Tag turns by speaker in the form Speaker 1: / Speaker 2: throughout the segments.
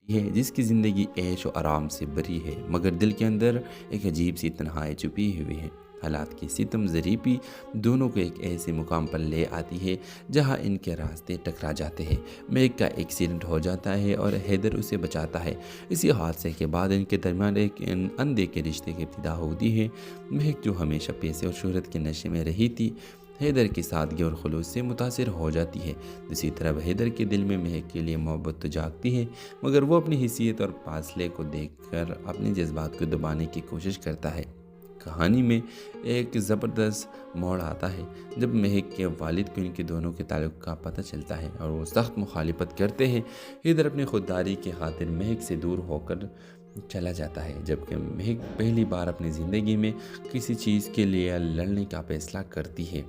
Speaker 1: है जिसकी ज़िंदगी ऐश और आराम से भरी है, मगर दिल के अंदर एक अजीब सी तन्हाई छुपी हुई है। हालात की सितम ज़रीपी दोनों को एक ऐसे मुकाम पर ले आती है जहां इनके रास्ते टकरा जाते हैं। मेघ का एक्सीडेंट हो जाता है और हैदर उसे बचाता है। इसी हादसे के बाद इनके दरमियान एक अनदेखे रिश्ते की इब्तिदा होती है। मेघ जो हमेशा पैसे और शोहरत के नशे में रही थी, हैदर की सादगी और खुलूस से मुतासिर हो जाती है। दूसरी तरफ हैदर के दिल में महक के लिए मोहब्बत तो जागती है, मगर वो अपनी हैसियत और फासले को देखकर अपने जज्बात को दबाने की कोशिश करता है। कहानी में एक ज़बरदस्त मोड़ आता है जब महक के वालिद को इनके दोनों के ताल्लुक का पता चलता है और वो सख्त मुखालिफत करते हैं। हैदर अपनी खुददारी की खातिर महक से दूर होकर चला जाता है, जबकि महक पहली बार अपनी ज़िंदगी में किसी चीज़ के लिए लड़ने का फैसला करती है।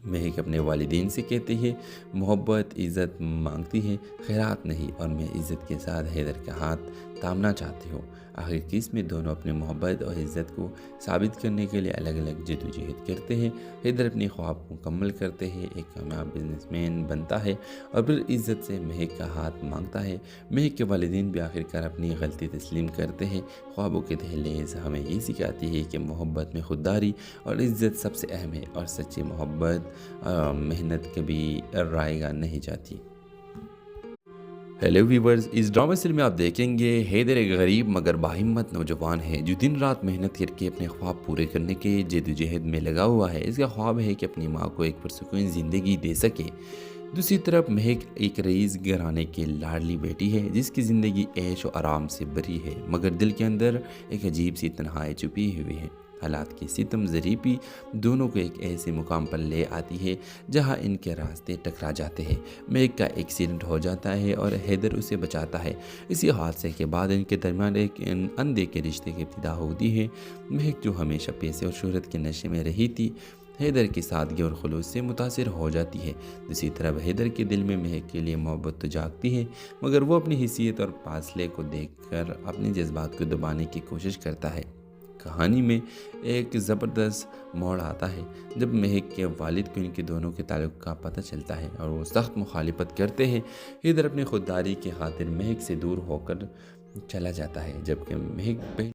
Speaker 1: महक अपने वालिदैन से कहती है, मोहब्बत इज़्ज़त मांगती है, खैरात नहीं, और मैं इज़्ज़त के साथ हैदर का हाथ थामना चाहती हूँ। आखिर किस में दोनों अपनी मोहब्बत और इज़्ज़त को साबित करने के लिए अलग अलग जद्दोजहद करते हैं। हैदर अपने ख्वाब मुकम्मल करते हैं, एक कामयाब बिजनेसमैन बनता है और फिर इज़्ज़त से महक का हाथ मांगता है। महक के वालिदैन भी आखिरकार अपनी गलती तस्लीम करते हैं। ख्वाबों के दहलीज हमें ये सिखाती है कि मोहब्बत में खुददारी और इज़्ज़त सबसे अहम है, और सच्ची मोहब्बत मेहनत कभी रायगा नहीं जाती। हेलो व्यूवर्स, इस ड्रामा सीरीज में आप देखेंगे हैदर एक गरीब मगर बाहिम्मत नौजवान है जो दिन रात मेहनत करके अपने ख्वाब पूरे करने के जद्दोजहद में लगा हुआ है। इसका ख्वाब है कि अपनी माँ को एक पुरसुकून ज़िंदगी दे सके। दूसरी तरफ महक एक रईस घराने की लाडली बेटी है जिसकी ज़िंदगी ऐश और आराम से भरी है, मगर दिल के अंदर एक अजीब सी तन्हाई छुपी हुई है। हालात की सितम ज़रीपी दोनों को एक ऐसे मुकाम पर ले आती है जहां इनके रास्ते टकरा जाते हैं। मेघ का एक्सीडेंट हो जाता है और हैदर उसे बचाता है। इसी हादसे के बाद इनके दरमियान एक अनदेखे रिश्ते की इब्तिदा होती है। मेघ जो हमेशा पैसे और शोहरत के नशे में रही थी, हैदर की सादगी और खुलूस से मुतासिर हो जाती है। दूसरी तरफ हैदर के दिल में महक के लिए मोहब्बत तो जागती है, मगर वो अपनी हैसियत और फासले को देखकर अपने जज्बात को दबाने की कोशिश करता है। कहानी में एक ज़बरदस्त मोड़ आता है जब महक के वालिद को इनके दोनों के ताल्लुक का पता चलता है और वो सख्त मुखालिफत करते हैं। हैदर अपनी खुददारी की खातिर महक से दूर होकर चला जाता है, जबकि महक